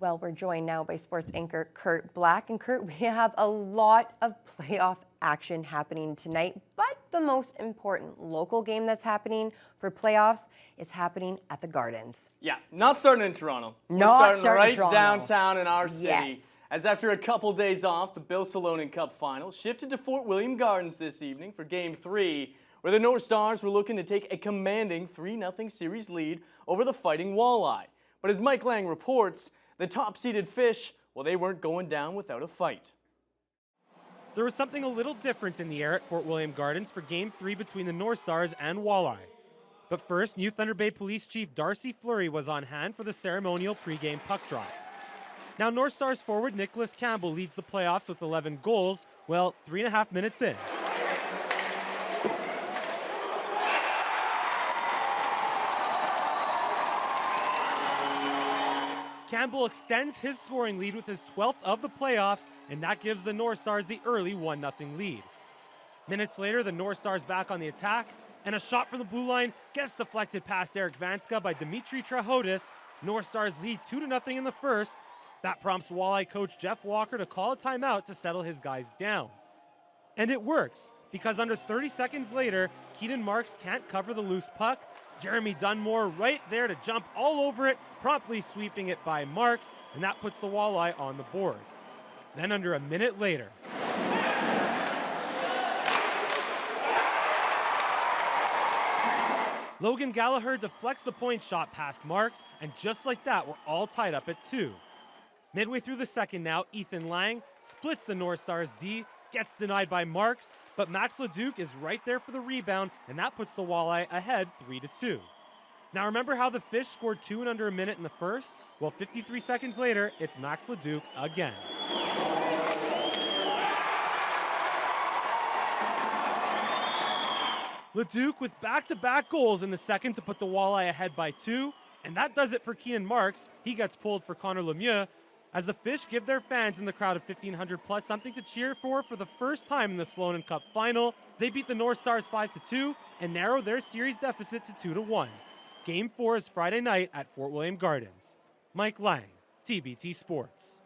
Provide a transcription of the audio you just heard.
Well, we're joined now by sports anchor Kurt Black. And Kurt, we have a lot of playoff action happening tonight, but the most important local game that's happening for playoffs is happening at the Gardens. Yeah, not starting in Toronto. We're Not starting Toronto. downtown in our city. Yes. As after a couple days off, the Bill Salonen Cup final shifted to Fort William Gardens this evening for Game 3, where the North Stars were looking to take a commanding 3-0 series lead over the Fighting Walleye. But as Mike Lang reports, the top-seeded Fish, well, they weren't going down without a fight. There was something a little different in the air at Fort William Gardens for Game 3 between the North Stars and Walleye. But first, New Thunder Bay Police Chief Darcy Fleury was on hand for the ceremonial pregame puck drop. Now, North Stars forward Nicholas Campbell leads the playoffs with 11 goals, well, 3.5 minutes in. Campbell extends his scoring lead with his 12th of the playoffs, and that gives the North Stars the early 1-0 lead. Minutes later, the North Stars back on the attack, and a shot from the blue line gets deflected past Eric Vanska by Dimitri Trahodis. North Stars lead 2-0 in the first. That prompts Walleye coach Jeff Walker to call a timeout to settle his guys down. And it works, because under 30 seconds later, Keenan Marks can't cover the loose puck. Jeremy Dunmore right there to jump all over it, promptly sweeping it by Marks, and that puts the Walleye on the board. Then under a minute later, Logan Gallagher deflects the point shot past Marks, and just like that, we're all tied up at 2. Midway through the second now, Ethan Lang splits the North Stars D, gets denied by Marks, but Max Leduc is right there for the rebound, and that puts the Walleye ahead 3-2. Now remember how the Fish scored 2 in under a minute in the first? Well, 53 seconds later, it's Max Leduc again. Leduc with back-to-back goals in the second to put the Walleye ahead by 2, and that does it for Keenan Marks. He gets pulled for Connor Lemieux, as the Fish give their fans in the crowd of 1,500 plus something to cheer for the first time in the Salonen Cup final. They beat the North Stars 5-2 and narrow their series deficit to 2-1. Game 4 is Friday night at Fort William Gardens. Mike Lang, TBT Sports.